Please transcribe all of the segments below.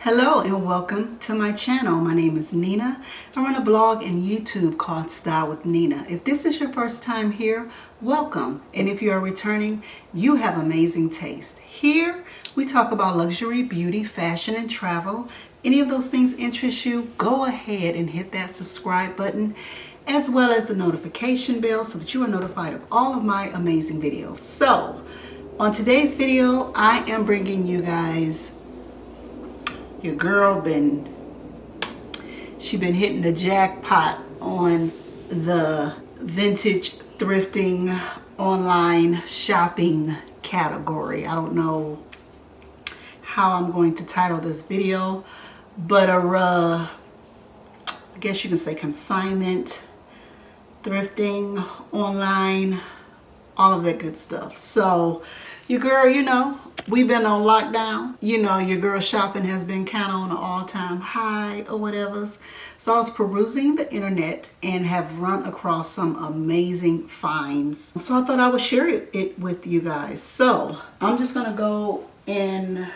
Hello and welcome to my channel. My name is Nina. I run a blog and YouTube called Style with Nina. If this is your first time here, welcome. And if you are returning, you have amazing taste. Here we talk about luxury, beauty, fashion, and travel. Any of those things interest you, go ahead and hit that subscribe button as well as the notification bell so that you are notified of all of my amazing videos. So on today's video, I am bringing you guys your girl she been hitting the jackpot on the vintage thrifting online shopping category. I don't know how I'm going to title this video, but I guess you can say consignment thrifting online, all of that good stuff. So your girl, we've been on lockdown. Your girl shopping has been kind of on an all-time high or whatever. So I was perusing the internet and have run across some amazing finds. So I thought I would share it with you guys. So I'm just going to go in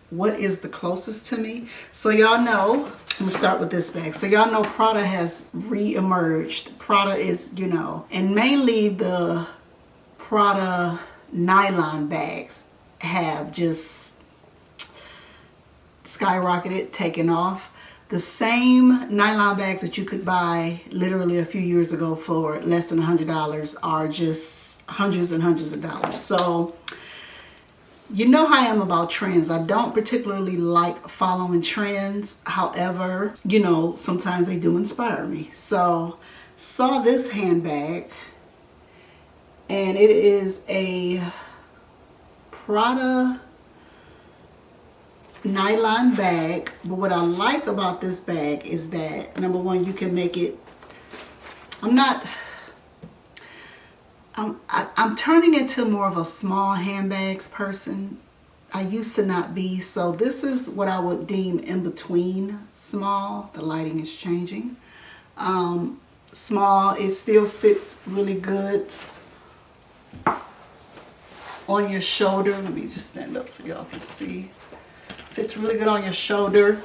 what is the closest to me. So y'all know, I'm going to start with this bag. So y'all know Prada has re-emerged. Prada is, and mainly the Prada Nylon bags have just skyrocketed, taken off. The same nylon bags that you could buy literally a few years ago for less than $100 are just hundreds and hundreds of dollars. So you know how I am about trends. I don't particularly like following trends. However, sometimes they do inspire me. So saw this handbag, and it is a Prada nylon bag. But what I like about this bag is that, number one, you can make it, I'm turning into more of a small handbags person. I used to not be. So this is what I would deem in between small. The lighting is changing. Small, it still fits really good on your shoulder. Let me just stand up so y'all can see. Fits really good on your shoulder.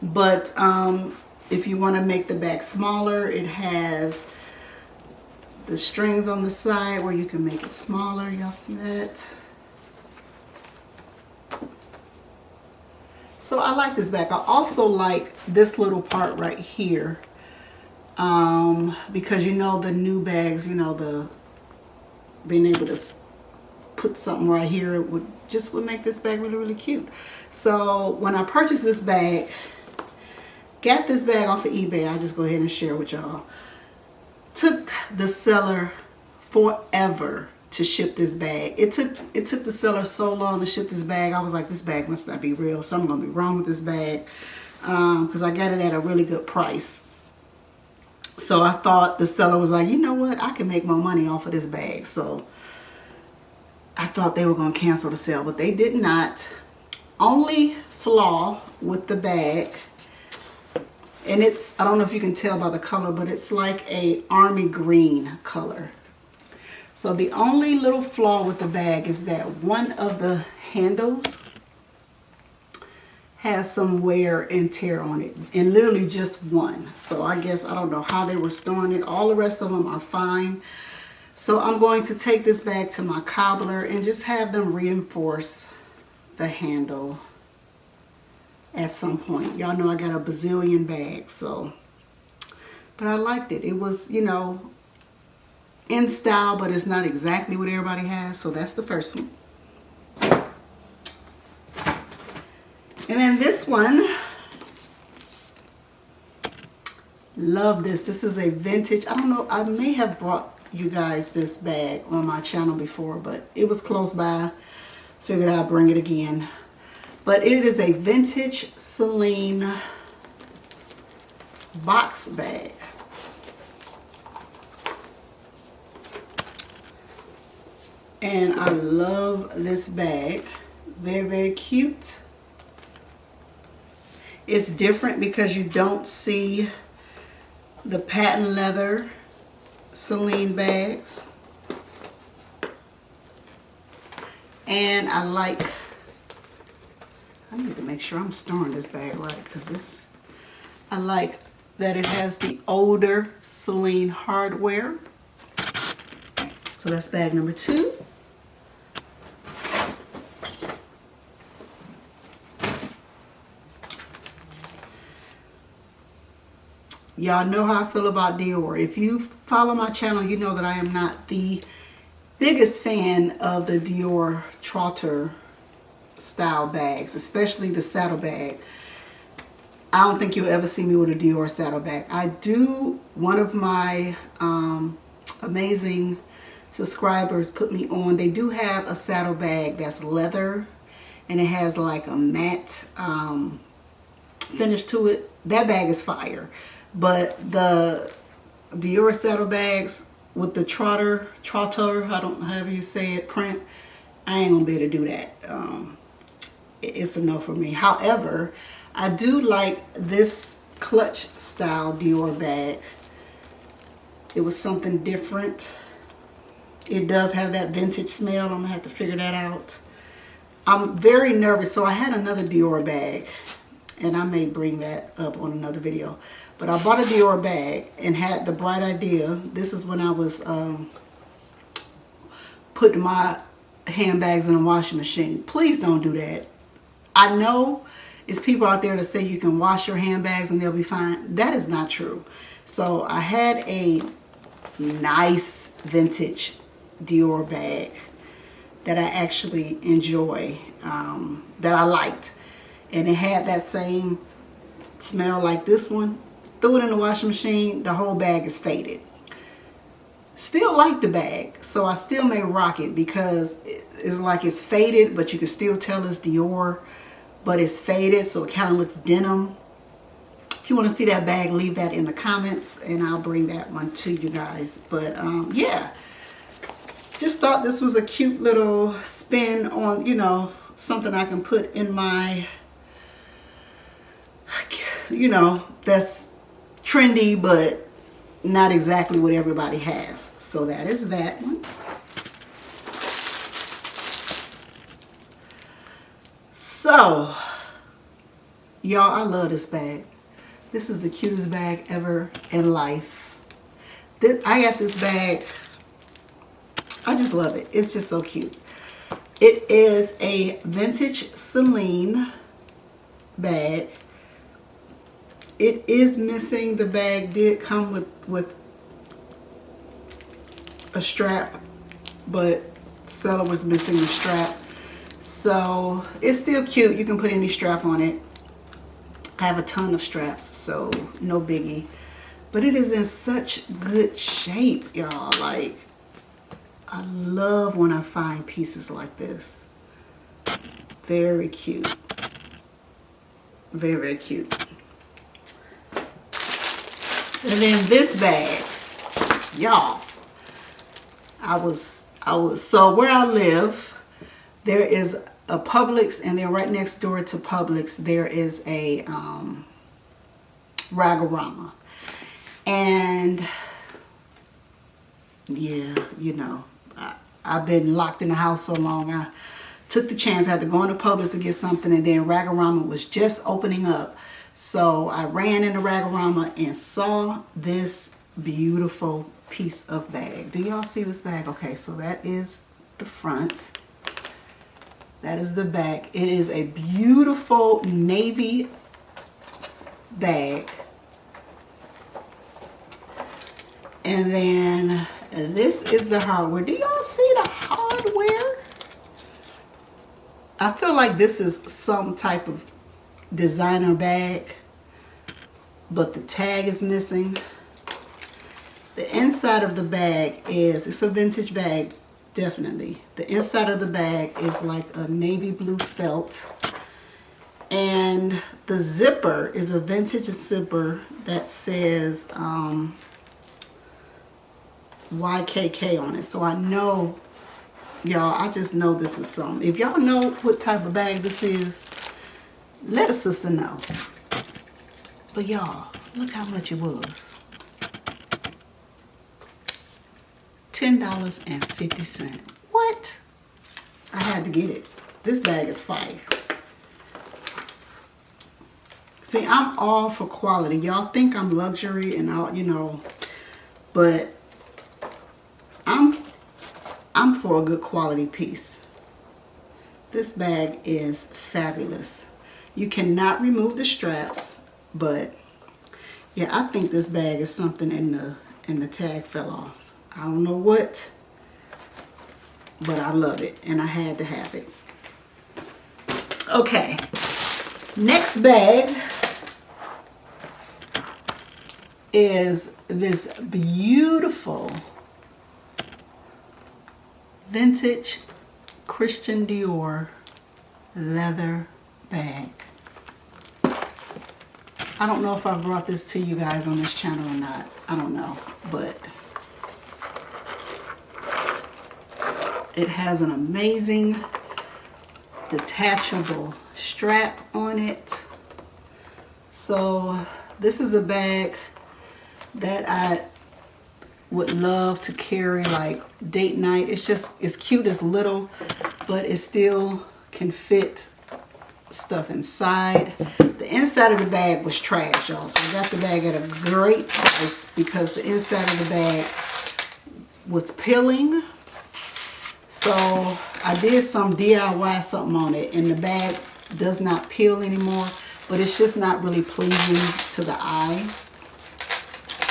But if you want to make the bag smaller, it has the strings on the side where you can make it smaller. Y'all see that? So I like this bag. I also like this little part right here, because the new bags, the being able to put something right here would make this bag really, really cute. So when I purchased this bag, got this bag off of eBay, I'll just go ahead and share with y'all. Took the seller forever to ship this bag. It took the seller so long to ship this bag. I was like, this bag must not be real. Something gonna be wrong with this bag, because I got it at a really good price. So I thought the seller was like, you know what, I can make more money off of this bag. So I thought they were going to cancel the sale, but they did not. Only flaw with the bag, and it's, I don't know if you can tell by the color, but it's like a army green color. So the only little flaw with the bag is that one of the handles has some wear and tear on it, and literally just one. So I guess, I don't know how they were storing it. All the rest of them are fine. So I'm going to take this bag to my cobbler and just have them reinforce the handle at some point. Y'all know I got a bazillion bags, so, but I liked it. It was, in style, but it's not exactly what everybody has. So that's the first one. And then this one, love this. This is a vintage, I don't know, I may have brought you guys this bag on my channel before, but it was close by. Figured I'd bring it again. But it is a vintage Celine Box Bag. And I love this bag. Very, very cute. It's different because you don't see the patent leather Celine bags. And I like I need to make sure I'm storing this bag right, because I like that it has the older Celine hardware. So that's bag number 2. Y'all know how I feel about Dior. If you follow my channel, you know that I am not the biggest fan of the Dior trotter style bags, especially the saddle bag. I don't think you'll ever see me with a Dior saddle bag. I do, one of my amazing subscribers put me on, they do have a saddle bag that's leather and it has like a matte finish to it. That bag is fire. But the Dior saddle bags with the trotter, I don't know however you say it, print, I ain't gonna be able to do that. It's a no for me. However, I do like this clutch style Dior bag. It was something different. It does have that vintage smell. I'm gonna have to figure that out. I'm very nervous. So I had another Dior bag, and I may bring that up on another video. But I bought a Dior bag and had the bright idea. This is when I was putting my handbags in a washing machine. Please don't do that. I know it's people out there that say you can wash your handbags and they'll be fine. That is not true. So I had a nice vintage Dior bag that I actually enjoy, that I liked. And it had that same smell like this one. Threw it in the washing machine, the whole bag is faded. Still like the bag, so I still may rock it because it's like it's faded, but you can still tell it's Dior, but it's faded, so it kind of looks denim. If you want to see that bag, leave that in the comments and I'll bring that one to you guys. But yeah, just thought this was a cute little spin on, you know, something I can put in my, you know, that's trendy but not exactly what everybody has. So that is that one. So y'all, I love this bag. This is the cutest bag ever in life. I got this bag, I just love it. It's just so cute. It is a vintage Celine bag. It is missing, the bag did come with a strap, but seller was missing the strap. So it's still cute. You can put any strap on it. I have a ton of straps, so no biggie. But it is in such good shape, y'all. Like, I love when I find pieces like this. Very cute. Very, very cute. And then this bag, y'all, so where I live, there is a Publix, and then right next door to Publix, there is a Ragarama. And yeah, you know, I've been locked in the house so long, I took the chance. I had to go into Publix to get something, and then Ragarama was just opening up. So I ran into Ragarama and saw this beautiful piece of bag. Do y'all see this bag? Okay, so that is the front. That is the back. It is a beautiful navy bag. And then this is the hardware. Do y'all see the hardware? I feel like this is some type of designer bag, but the tag is missing. The inside of the bag is, it's a vintage bag, definitely. The inside of the bag is like a navy blue felt, and the zipper is a vintage zipper that says YKK on it. So I know, y'all, I just know this is something. If y'all know what type of bag this is, let a sister know. But y'all, look how much it was. $10.50. What? I had to get it. This bag is fire. See, I'm all for quality. Y'all think I'm luxury and all, you know, but I'm for a good quality piece. This bag is fabulous. You cannot remove the straps, but yeah, I think this bag is something and the tag fell off. I don't know what, but I love it and I had to have it. Okay, next bag is this beautiful vintage Christian Dior leather bag. I don't know if I brought this to you guys on this channel or not. I don't know, but it has an amazing detachable strap on it. So this is a bag that I would love to carry like date night. It's cute, it's little, but it still can fit stuff inside. The inside of the bag was trash, y'all, so I got the bag at a great price because the inside of the bag was peeling. So I did some DIY something on it and the bag does not peel anymore, but it's just not really pleasing to the eye.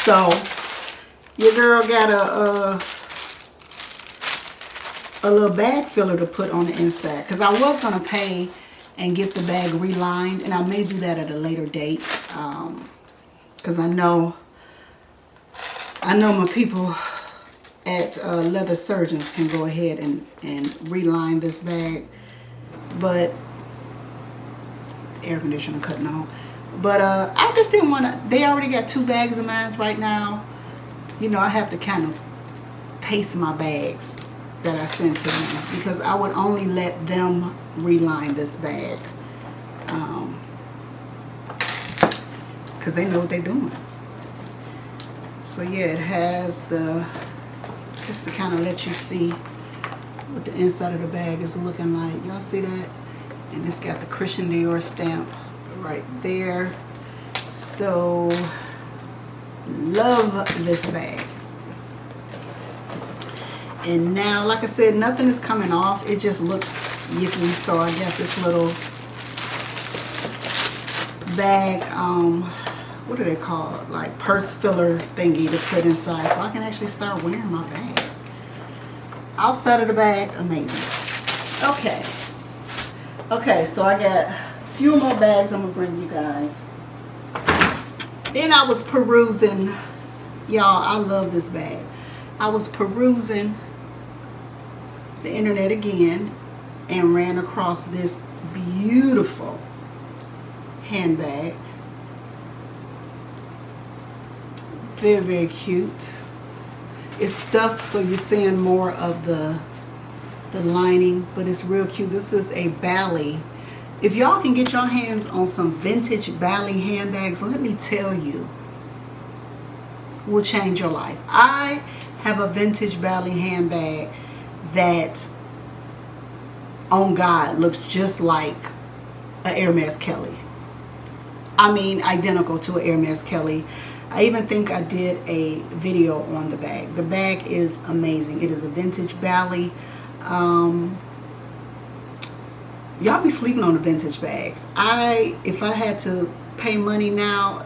So your girl got a little bag filler to put on the inside, because I was going to pay and get the bag relined, and I may do that at a later date, because I know my people at Leather Surgeons can go ahead and reline this bag, but air conditioner cutting on. But I just didn't want to. They already got 2 bags of mine right now. You know, I have to kind of pace my bags that I send to them, because I would only let them reline this bag, because they know what they're doing. So yeah, it has the, just to kind of let you see what the inside of the bag is looking like. Y'all see that? And it's got the Christian Dior stamp right there. So love this bag. And now, like I said, nothing is coming off. It just looks yippy. So I got this little bag, what are they called? Like purse filler thingy to put inside, so I can actually start wearing my bag. Outside of the bag, amazing. Okay, so I got a few more bags I'm gonna bring you guys. Then I was perusing, y'all, I love this bag. I was perusing the internet again and ran across this beautiful handbag. Very, very cute. It's stuffed, so you're seeing more of the lining, but it's real cute. This is a Bally. If y'all can get your hands on some vintage Bally handbags, let me tell you, will change your life. I have a vintage Bally handbag that, on God, looks just like an Hermes Kelly. I mean, identical to an Hermes Kelly. I even think I did a video on the bag. The bag is amazing. It is a vintage Bally. Y'all be sleeping on the vintage bags. If I had to pay money now,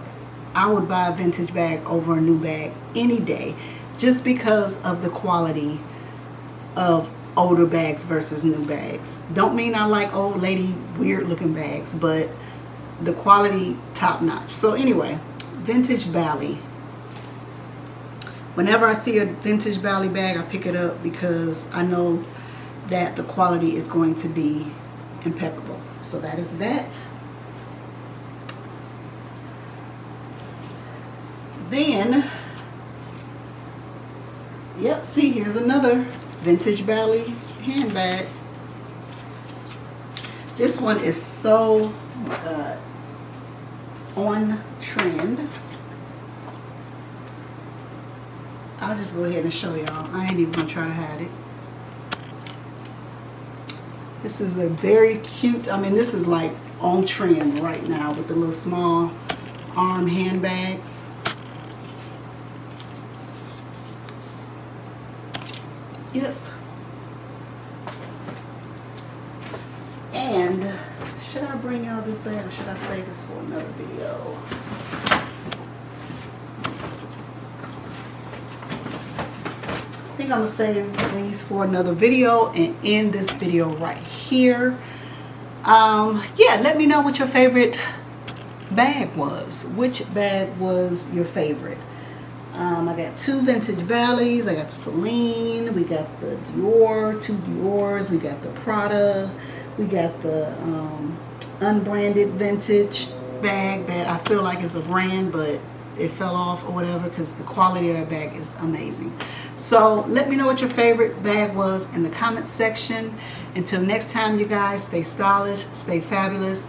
I would buy a vintage bag over a new bag any day, just because of the quality of older bags versus new bags. Don't mean I like old lady weird looking bags, but the quality top notch. So anyway, vintage Bally. Whenever I see a vintage Bally bag, I pick it up because I know that the quality is going to be impeccable. So that is that. Then, yep, see, here's another vintage Bally handbag. This one is so on trend. I'll just go ahead and show y'all. I ain't even gonna try to hide it. This is a very cute, I mean, this is like on trend right now with the little small arm handbags. Yep. And should I bring y'all this bag or should I save this for another video? I think I'm gonna save these for another video and end this video right here. Yeah, let me know what your favorite bag was. Which bag was your favorite? I got 2 vintage Valleys. I got Celine. We got the Dior, 2 Diors. We got the Prada. We got the unbranded vintage bag that I feel like is a brand, but it fell off or whatever because the quality of that bag is amazing. So let me know what your favorite bag was in the comment section. Until next time, you guys, stay stylish, stay fabulous.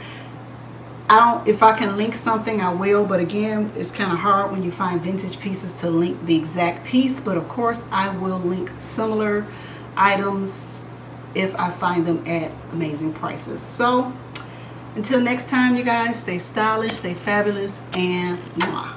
If I can link something, I will, but again, it's kind of hard when you find vintage pieces to link the exact piece, but of course I will link similar items if I find them at amazing prices. So until next time, you guys, stay stylish, stay fabulous, and mwah.